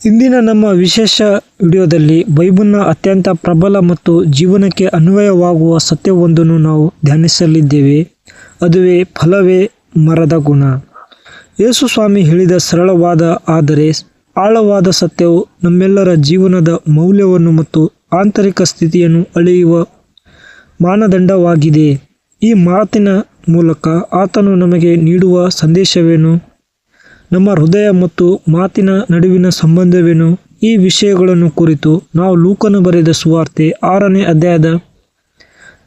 ಇಂದಿನ ನಮ್ಮ ವಿಶೇಷ ವಿಡಿಯೋದಲ್ಲಿ ಬೈಬಲ್ನ ಅತ್ಯಂತ ಪ್ರಬಲ ಮತ್ತು ಜೀವನಕ್ಕೆ ಅನ್ವಯವಾಗುವ ಸತ್ಯವೊಂದನ್ನು ನಾವು ಧ್ಯಾನಿಸಲಿದ್ದೇವೆ. ಅದುವೇ ಫಲವೇ ಮರದ ಗುಣ. ಯೇಸು ಸ್ವಾಮಿ ಹೇಳಿದ ಸರಳವಾದ ಆದರೆ ಆಳವಾದ ಸತ್ಯವು ನಮ್ಮೆಲ್ಲರ ಜೀವನದ ಮೌಲ್ಯವನ್ನು ಮತ್ತು ಆಂತರಿಕ ಸ್ಥಿತಿಯನ್ನು ಅಳೆಯುವ ಮಾನದಂಡವಾಗಿದೆ. ಈ ಮಾತಿನ ಮೂಲಕ ಆತನು ನಮಗೆ ನೀಡುವ ಸಂದೇಶವೇನು? ನಮ್ಮ ಹೃದಯ ಮತ್ತು ಮಾತಿನ ನಡುವಿನ ಸಂಬಂಧವೇನು? ಈ ವಿಷಯಗಳನ್ನು ಕುರಿತು ನಾವು ಲೂಕನು ಬರೆದ ಸುವಾರ್ತೆ 6ನೇ ಅಧ್ಯಾಯದ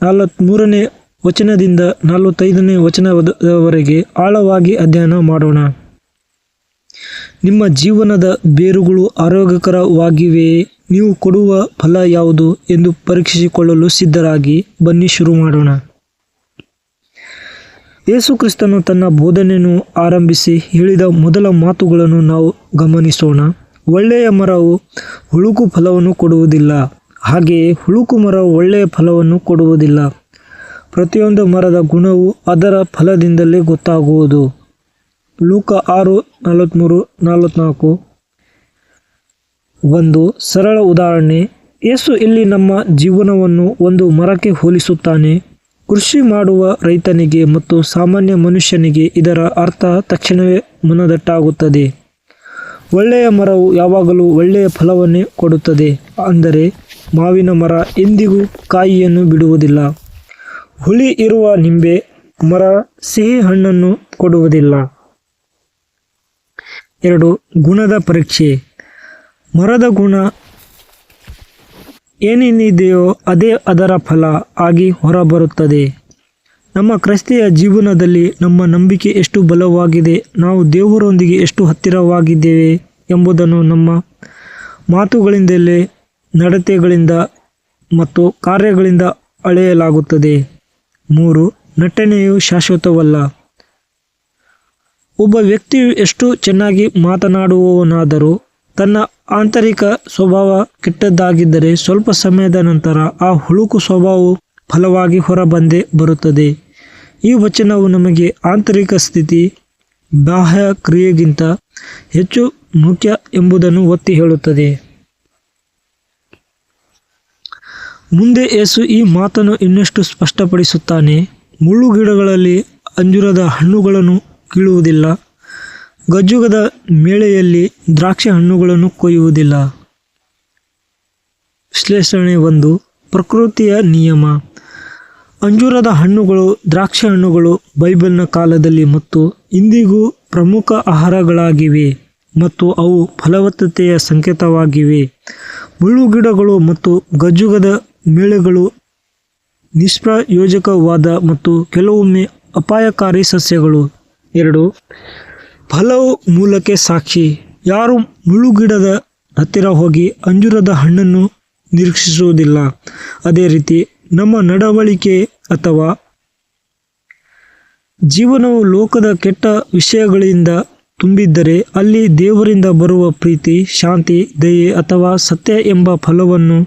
43ನೇ ವಚನದಿಂದ 45ನೇ ವಚನದವರೆಗೆ ಆಳವಾಗಿ ಅಧ್ಯಯನ ಮಾಡೋಣ. ನಿಮ್ಮ ಜೀವನದ ಬೇರುಗಳು ಆರೋಗ್ಯಕರವಾಗಿವೆಯೇ? ನೀವು ಕೊಡುವ ಫಲ ಯಾವುದು ಎಂದು ಪರೀಕ್ಷಿಸಿಕೊಳ್ಳಲು ಸಿದ್ಧರಾಗಿ ಬನ್ನಿ, ಶುರು ಮಾಡೋಣ. ಯೇಸು ಕ್ರಿಸ್ತನು ತನ್ನ ಬೋಧನೆಯನ್ನು ಆರಂಭಿಸಿ ಹೇಳಿದ ಮೊದಲ ಮಾತುಗಳನ್ನು ನಾವು ಗಮನಿಸೋಣ. ಒಳ್ಳೆಯ ಮರವು ಹುಳುಕು ಫಲವನ್ನು ಕೊಡುವುದಿಲ್ಲ, ಹಾಗೆಯೇ ಹುಳುಕು ಮರವು ಒಳ್ಳೆಯ ಫಲವನ್ನು ಕೊಡುವುದಿಲ್ಲ. ಪ್ರತಿಯೊಂದು ಮರದ ಗುಣವು ಅದರ ಫಲದಿಂದಲೇ ಗೊತ್ತಾಗುವುದು. ಲೂಕ 6:43-44. ಒಂದು ಸರಳ ಉದಾಹರಣೆ. ಯೇಸು ಇಲ್ಲಿ ನಮ್ಮ ಜೀವನವನ್ನು ಒಂದು ಮರಕ್ಕೆ ಹೋಲಿಸುತ್ತಾನೆ. ಕೃಷಿ ಮಾಡುವ ರೈತನಿಗೆ ಮತ್ತು ಸಾಮಾನ್ಯ ಮನುಷ್ಯನಿಗೆ ಇದರ ಅರ್ಥ ತಕ್ಷಣವೇ ಮನದಟ್ಟಾಗುತ್ತದೆ. ಒಳ್ಳೆಯ ಮರವು ಯಾವಾಗಲೂ ಒಳ್ಳೆಯ ಫಲವನ್ನೇ ಕೊಡುತ್ತದೆ. ಅಂದರೆ ಮಾವಿನ ಮರ ಎಂದಿಗೂ ಕಾಯಿಯನ್ನು ಬಿಡುವುದಿಲ್ಲ. ಹುಳಿ ಇರುವ ನಿಂಬೆ ಮರ ಸಿಹಿ ಹಣ್ಣನ್ನು ಕೊಡುವುದಿಲ್ಲ. 2. ಗುಣದ ಪರೀಕ್ಷೆ. ಮರದ ಗುಣ ಏನೇನಿದೆಯೋ ಅದೇ ಅದರ ಫಲ ಆಗಿ ಹೊರಬರುತ್ತದೆ. ನಮ್ಮ ಕ್ರೈಸ್ತಿಯ ಜೀವನದಲ್ಲಿ ನಮ್ಮ ನಂಬಿಕೆ ಎಷ್ಟು ಬಲವಾಗಿದೆ, ನಾವು ದೇವರೊಂದಿಗೆ ಎಷ್ಟು ಹತ್ತಿರವಾಗಿದ್ದೇವೆ ಎಂಬುದನ್ನು ನಮ್ಮ ಮಾತುಗಳಿಂದಲೇ, ನಡತೆಗಳಿಂದ ಮತ್ತು ಕಾರ್ಯಗಳಿಂದ ಅಳೆಯಲಾಗುತ್ತದೆ. 3. ನಟನೆಯು ಶಾಶ್ವತವಲ್ಲ. ಒಬ್ಬ ವ್ಯಕ್ತಿಯು ಎಷ್ಟು ಚೆನ್ನಾಗಿ ಮಾತನಾಡುವವನಾದರೂ ತನ್ನ ಆಂತರಿಕ ಸ್ವಭಾವ ಕೆಟ್ಟದ್ದಾಗಿದ್ದರೆ ಸ್ವಲ್ಪ ಸಮಯದ ನಂತರ ಆ ಹುಳುಕು ಸ್ವಭಾವವು ಫಲವಾಗಿ ಹೊರಬಂದೇ ಬರುತ್ತದೆ. ಈ ವಚನವು ನಮಗೆ ಆಂತರಿಕ ಸ್ಥಿತಿ ಬಾಹ್ಯ ಕ್ರಿಯೆಗಿಂತ ಹೆಚ್ಚು ಮುಖ್ಯ ಎಂಬುದನ್ನು ಒತ್ತಿ ಹೇಳುತ್ತದೆ. ಮುಂದೆ ಯೇಸು ಈ ಮಾತನ್ನು ಇನ್ನಷ್ಟು ಸ್ಪಷ್ಟಪಡಿಸುತ್ತಾನೆ. ಮುಳ್ಳುಗಿಡಗಳಲ್ಲಿ ಅಂಜೂರದ ಹಣ್ಣುಗಳನ್ನು ಕೀಳುವುದಿಲ್ಲ, ಗಜ್ಜುಗದ ಮೇಳೆಯಲ್ಲಿ ದ್ರಾಕ್ಷಿ ಹಣ್ಣುಗಳನ್ನು ಕೊಯ್ಯುವುದಿಲ್ಲ. ವಿಶ್ಲೇಷಣೆ 1. ಪ್ರಕೃತಿಯ ನಿಯಮ. ಅಂಜೂರದ ಹಣ್ಣುಗಳು, ದ್ರಾಕ್ಷಿ ಹಣ್ಣುಗಳು ಬೈಬಲ್ನ ಕಾಲದಲ್ಲಿ ಮತ್ತು ಇಂದಿಗೂ ಪ್ರಮುಖ ಆಹಾರಗಳಾಗಿವೆ ಮತ್ತು ಅವು ಫಲವತ್ತತೆಯ ಸಂಕೇತವಾಗಿವೆ. ಮುಳ್ಳುಗಿಡಗಳು ಮತ್ತು ಗಜ್ಜುಗದ ಮೇಳೆಗಳು ನಿಷ್ಪ್ರಯೋಜಕವಾದ ಮತ್ತು ಕೆಲವೊಮ್ಮೆ ಅಪಾಯಕಾರಿ ಸಸ್ಯಗಳು. 2. ಫಲವು ಮೂಲಕ್ಕೆ ಸಾಕ್ಷಿ. ಯಾರು ಮುಳ್ಳುಗಿಡದ ಹತ್ತಿರ ಹೋಗಿ ಅಂಜೂರದ ಹಣ್ಣನ್ನು ನಿರೀಕ್ಷಿಸುವುದಿಲ್ಲ. ಅದೇ ರೀತಿ ನಮ್ಮ ನಡವಳಿಕೆ ಅಥವಾ ಜೀವನವು ಲೋಕದ ಕೆಟ್ಟ ವಿಷಯಗಳಿಂದ ತುಂಬಿದ್ದರೆ ಅಲ್ಲಿ ದೇವರಿಂದ ಬರುವ ಪ್ರೀತಿ, ಶಾಂತಿ, ದಯೆ ಅಥವಾ ಸತ್ಯ ಎಂಬ ಫಲವನ್ನು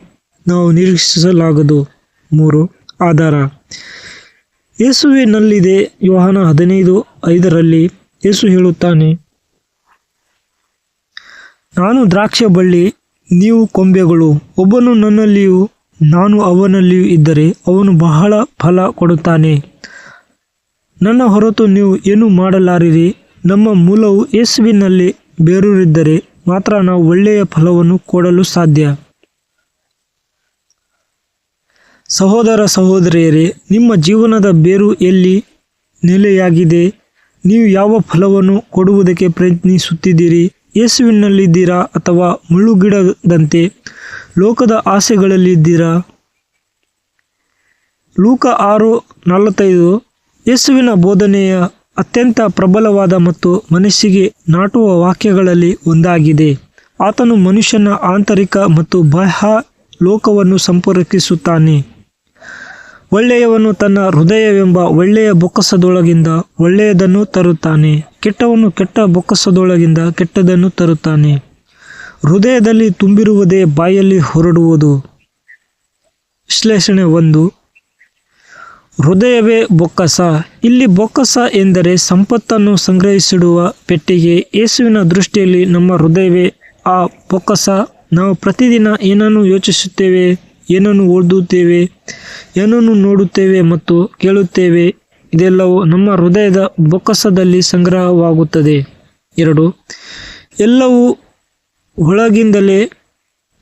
ನಾವು ನಿರೀಕ್ಷಿಸಲಾಗದು. 3. ಆಧಾರ. ಯೇಸುವಿನಲ್ಲಿದೆ. ಯೋಹಾನ 15:5ರಲ್ಲಿ ಯೇಸು ಹೇಳುತ್ತಾನೆ, ನಾನು ದ್ರಾಕ್ಷಿ ಬಳ್ಳಿ, ನೀವು ಕೊಂಬೆಗಳು. ಒಬ್ಬನು ನನ್ನಲ್ಲಿಯೂ ನಾನು ಅವನಲ್ಲಿಯೂ ಇದ್ದರೆ ಅವನು ಬಹಳ ಫಲ ಕೊಡುತ್ತಾನೆ. ನನ್ನ ಹೊರತು ನೀವು ಏನೂ ಮಾಡಲಾರಿರಿ. ನಮ್ಮ ಮೂಲವು ಯೇಸುವಿನಲ್ಲಿ ಬೇರೂರಿದ್ದರೆ ಮಾತ್ರ ನಾವು ಒಳ್ಳೆಯ ಫಲವನ್ನು ಕೊಡಲು ಸಾಧ್ಯ. ಸಹೋದರ ಸಹೋದರಿಯರೇ, ನಿಮ್ಮ ಜೀವನದ ಬೇರು ಎಲ್ಲಿ ನೆಲೆಯಾಗಿದೆ? ನೀವು ಯಾವ ಫಲವನ್ನು ಕೊಡುವುದಕ್ಕೆ ಪ್ರಯತ್ನಿಸುತ್ತಿದ್ದೀರಿ? ಯೇಸುವಿನಲ್ಲಿದ್ದೀರಾ ಅಥವಾ ಮುಳ್ಳುಗಿಡದಂತೆ ಲೋಕದ ಆಸೆಗಳಲ್ಲಿದ್ದೀರಾ? ಲೂಕ 6:45 ಯೇಸುವಿನ ಬೋಧನೆಯ ಅತ್ಯಂತ ಪ್ರಬಲವಾದ ಮತ್ತು ಮನಸ್ಸಿಗೆ ನಾಟುವ ವಾಕ್ಯಗಳಲ್ಲಿ ಒಂದಾಗಿದೆ. ಆತನು ಮನುಷ್ಯನ ಆಂತರಿಕ ಮತ್ತು ಬಾಹ್ಯ ಲೋಕವನ್ನು ಸಂಪರ್ಕಿಸುತ್ತಾನೆ. ಒಳ್ಳೆಯವನು ತನ್ನ ಹೃದಯವೆಂಬ ಒಳ್ಳೆಯ ಬೊಕ್ಕಸದೊಳಗಿಂದ ಒಳ್ಳೆಯದನ್ನು ತರುತ್ತಾನೆ, ಕೆಟ್ಟವನು ಕೆಟ್ಟ ಬೊಕ್ಕಸದೊಳಗಿಂದ ಕೆಟ್ಟದನ್ನು ತರುತ್ತಾನೆ. ಹೃದಯದಲ್ಲಿ ತುಂಬಿರುವುದೇ ಬಾಯಲ್ಲಿ ಹೊರಡುವುದು. ವಿಶ್ಲೇಷಣೆ 1. ಹೃದಯವೇ ಬೊಕ್ಕಸ. ಇಲ್ಲಿ ಬೊಕ್ಕಸ ಎಂದರೆ ಸಂಪತ್ತನ್ನು ಸಂಗ್ರಹಿಸಿಡುವ ಪೆಟ್ಟಿಗೆ. ಯೇಸುವಿನ ದೃಷ್ಟಿಯಲ್ಲಿ ನಮ್ಮ ಹೃದಯವೇ ಆ ಬೊಕ್ಕಸ. ನಾವು ಪ್ರತಿದಿನ ಏನನ್ನು ಯೋಚಿಸುತ್ತೇವೆ, ಏನನ್ನು ಓದುತ್ತೇವೆ, ಏನನ್ನು ನೋಡುತ್ತೇವೆ ಮತ್ತು ಕೇಳುತ್ತೇವೆ, ಇದೆಲ್ಲವೂ ನಮ್ಮ ಹೃದಯದ ಬೊಕ್ಕಸದಲ್ಲಿ ಸಂಗ್ರಹವಾಗುತ್ತದೆ. 2. ಎಲ್ಲವೂ ಒಳಗಿಂದಲೇ.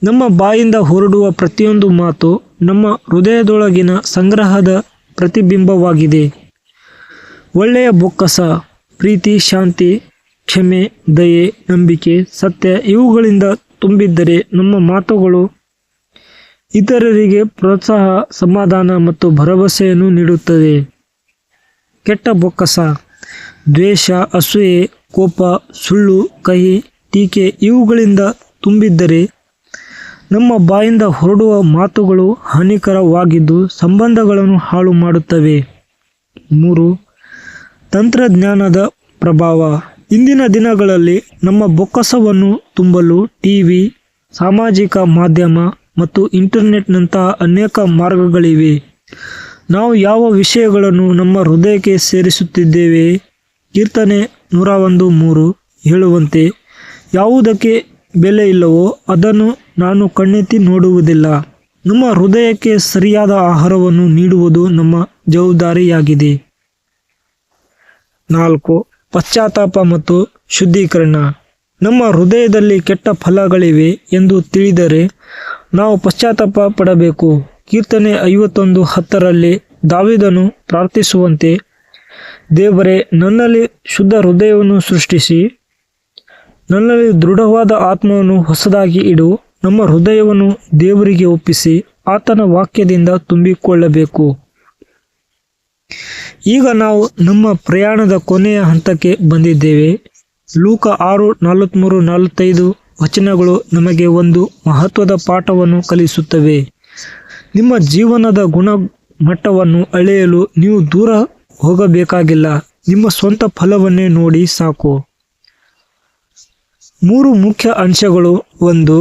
ನಮ್ಮ ಬಾಯಿಂದ ಹೊರಡುವ ಪ್ರತಿಯೊಂದು ಮಾತು ನಮ್ಮ ಹೃದಯದೊಳಗಿನ ಸಂಗ್ರಹದ ಪ್ರತಿಬಿಂಬವಾಗಿದೆ. ಒಳ್ಳೆಯ ಬೊಕ್ಕಸ ಪ್ರೀತಿ, ಶಾಂತಿ, ಕ್ಷಮೆ, ದಯೆ, ನಂಬಿಕೆ, ಸತ್ಯ ಇವುಗಳಿಂದ ತುಂಬಿದ್ದರೆ ನಮ್ಮ ಮಾತುಗಳು ಇತರರಿಗೆ ಪ್ರೋತ್ಸಾಹ, ಸಮಾಧಾನ ಮತ್ತು ಭರವಸೆಯನ್ನು ನೀಡುತ್ತದೆ. ಕೆಟ್ಟ ಬೊಕ್ಕಸ ದ್ವೇಷ, ಅಸೂಯೆ, ಕೋಪ, ಸುಳ್ಳು, ಕಹಿ, ಟೀಕೆ ಇವುಗಳಿಂದ ತುಂಬಿದ್ದರೆ ನಮ್ಮ ಬಾಯಿಂದ ಹೊರಡುವ ಮಾತುಗಳು ಹಾನಿಕರವಾಗಿದ್ದು ಸಂಬಂಧಗಳನ್ನು ಹಾಳು ಮಾಡುತ್ತವೆ. 3. ತಂತ್ರಜ್ಞಾನದ ಪ್ರಭಾವ. ಇಂದಿನ ದಿನಗಳಲ್ಲಿ ನಮ್ಮ ಬೊಕ್ಕಸವನ್ನು ತುಂಬಲು ಟಿವಿ, ಸಾಮಾಜಿಕ ಮಾಧ್ಯಮ ಮತ್ತು ಇಂಟರ್ನೆಟ್ನಂತಹ ಅನೇಕ ಮಾರ್ಗಗಳಿವೆ. ನಾವು ಯಾವ ವಿಷಯಗಳನ್ನು ನಮ್ಮ ಹೃದಯಕ್ಕೆ ಸೇರಿಸುತ್ತಿದ್ದೇವೆ? ಕೀರ್ತನೆ 101:3 ಹೇಳುವಂತೆ, ಯಾವುದಕ್ಕೆ ಬೆಲೆ ಇಲ್ಲವೋ ಅದನ್ನು ನಾನು ಕಣ್ಣೆತ್ತಿ ನೋಡುವುದಿಲ್ಲ. ನಮ್ಮ ಹೃದಯಕ್ಕೆ ಸರಿಯಾದ ಆಹಾರವನ್ನು ನೀಡುವುದು ನಮ್ಮ ಜವಾಬ್ದಾರಿಯಾಗಿದೆ. 4. ಪಶ್ಚಾತ್ತಾಪ ಮತ್ತು ಶುದ್ಧೀಕರಣ. ನಮ್ಮ ಹೃದಯದಲ್ಲಿ ಕೆಟ್ಟ ಫಲಗಳಿವೆ ಎಂದು ತಿಳಿದರೆ ನಾವು ಪಶ್ಚಾತ್ತಾಪ ಪಡಬೇಕು. ಕೀರ್ತನೆ 51:10ರಲ್ಲಿ ದಾವೀದನು ಪ್ರಾರ್ಥಿಸುವಂತೆ, ದೇವರೇ, ನನ್ನಲ್ಲಿ ಶುದ್ಧ ಹೃದಯವನ್ನು ಸೃಷ್ಟಿಸಿ, ನನ್ನಲ್ಲಿ ದೃಢವಾದ ಆತ್ಮವನ್ನು ಹೊಸದಾಗಿ ಇಡು. ನಮ್ಮ ಹೃದಯವನ್ನು ದೇವರಿಗೆ ಒಪ್ಪಿಸಿ ಆತನ ವಾಕ್ಯದಿಂದ ತುಂಬಿಕೊಳ್ಳಬೇಕು. ಈಗ ನಾವು ನಮ್ಮ ಪ್ರಯಾಣದ ಕೊನೆಯ ಹಂತಕ್ಕೆ ಬಂದಿದ್ದೇವೆ. ಲೂಕ 6:43-45 ವಚನಗಳು ನಮಗೆ ಒಂದು ಮಹತ್ವದ ಪಾಠವನ್ನು ಕಲಿಸುತ್ತವೆ. ನಿಮ್ಮ ಜೀವನದ ಗುಣಮಟ್ಟವನ್ನು ಅಳೆಯಲು ನೀವು ದೂರ ಹೋಗಬೇಕಾಗಿಲ್ಲ, ನಿಮ್ಮ ಸ್ವಂತ ಫಲವನ್ನೇ ನೋಡಿ ಸಾಕು. 3 ಮುಖ್ಯ ಅಂಶಗಳು. 1.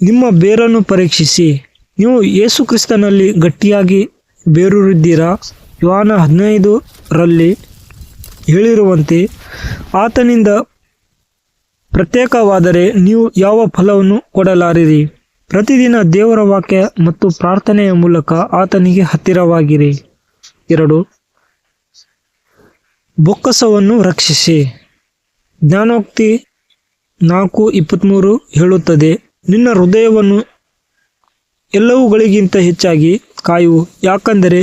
ನಿಮ್ಮ ಬೇರನ್ನು ಪರೀಕ್ಷಿಸಿ. ನೀವು ಯೇಸು ಕ್ರಿಸ್ತನಲ್ಲಿ ಗಟ್ಟಿಯಾಗಿ ಬೇರೂರಿದ್ದೀರಾ? ಯೋಹಾನ 15ರಲ್ಲಿ ಹೇಳಿರುವಂತೆ, ಆತನಿಂದ ಪ್ರತ್ಯೇಕವಾದರೆ ನೀವು ಯಾವ ಫಲವನ್ನು ಕೊಡಲಾರಿರಿ. ಪ್ರತಿದಿನ ದೇವರ ವಾಕ್ಯ ಮತ್ತು ಪ್ರಾರ್ಥನೆಯ ಮೂಲಕ ಆತನಿಗೆ ಹತ್ತಿರವಾಗಿರಿ. 2. ಬೊಕ್ಕಸವನ್ನು ರಕ್ಷಿಸಿ. ಜ್ಞಾನೋಕ್ತಿ 4:23 ಹೇಳುತ್ತದೆ, ನಿನ್ನ ಹೃದಯವನ್ನು ಎಲ್ಲವುಗಳಿಗಿಂತ ಹೆಚ್ಚಾಗಿ ಕಾಯು, ಯಾಕಂದರೆ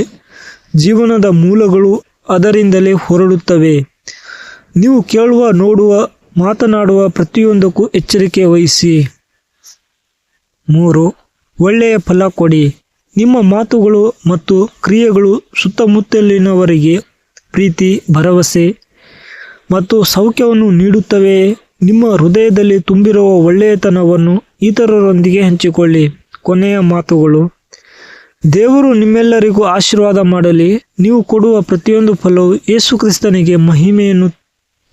ಜೀವನದ ಮೂಲಗಳು ಅದರಿಂದಲೇ ಹೊರಡುತ್ತವೆ. ನೀವು ಕೇಳುವ, ನೋಡುವ, ಮಾತನಾಡುವ ಪ್ರತಿಯೊಂದಕ್ಕೂ ಎಚ್ಚರಿಕೆ ವಹಿಸಿ. 3. ಒಳ್ಳೆಯ ಫಲ ಕೊಡಿ. ನಿಮ್ಮ ಮಾತುಗಳು ಮತ್ತು ಕ್ರಿಯೆಗಳು ಸುತ್ತಮುತ್ತಲಿನವರಿಗೆ ಪ್ರೀತಿ, ಭರವಸೆ ಮತ್ತು ಸೌಖ್ಯವನ್ನು ನೀಡುತ್ತವೆಯೇ? ನಿಮ್ಮ ಹೃದಯದಲ್ಲಿ ತುಂಬಿರುವ ಒಳ್ಳೆಯತನವನ್ನು ಇತರರೊಂದಿಗೆ ಹಂಚಿಕೊಳ್ಳಿ. ಕೊನೆಯ ಮಾತುಗಳು. ದೇವರು ನಿಮ್ಮೆಲ್ಲರಿಗೂ ಆಶೀರ್ವಾದ ಮಾಡಲಿ. ನೀವು ಕೊಡುವ ಪ್ರತಿಯೊಂದು ಫಲವು ಯೇಸು ಕ್ರಿಸ್ತನಿಗೆ ಮಹಿಮೆಯನ್ನು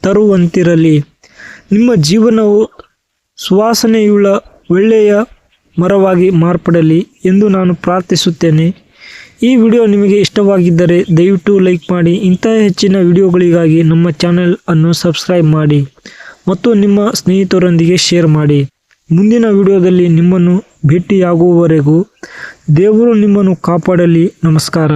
ತರುವಂತಿರಲಿ. ನಿಮ್ಮ ಜೀವನವು ಸುವಾಸನೆಯುಳ್ಳ ಒಳ್ಳೆಯ ಮರವಾಗಿ ಮಾರ್ಪಡಲಿ ಎಂದು ನಾನು ಪ್ರಾರ್ಥಿಸುತ್ತೇನೆ. ಈ ವಿಡಿಯೋ ನಿಮಗೆ ಇಷ್ಟವಾಗಿದ್ದರೆ ದಯವಿಟ್ಟು ಲೈಕ್ ಮಾಡಿ. ಇಂತಹ ಹೆಚ್ಚಿನ ವಿಡಿಯೋಗಳಿಗಾಗಿ ನಮ್ಮ ಚಾನೆಲ್ ಅನ್ನು ಸಬ್ಸ್ಕ್ರೈಬ್ ಮಾಡಿ ಮತ್ತು ನಿಮ್ಮ ಸ್ನೇಹಿತರೊಂದಿಗೆ ಶೇರ್ ಮಾಡಿ. ಮುಂದಿನ ವಿಡಿಯೋದಲ್ಲಿ ನಿಮ್ಮನ್ನು ಭೇಟಿಯಾಗುವವರೆಗೂ ದೇವರು ನಿಮ್ಮನ್ನು ಕಾಪಾಡಲಿ. ನಮಸ್ಕಾರ.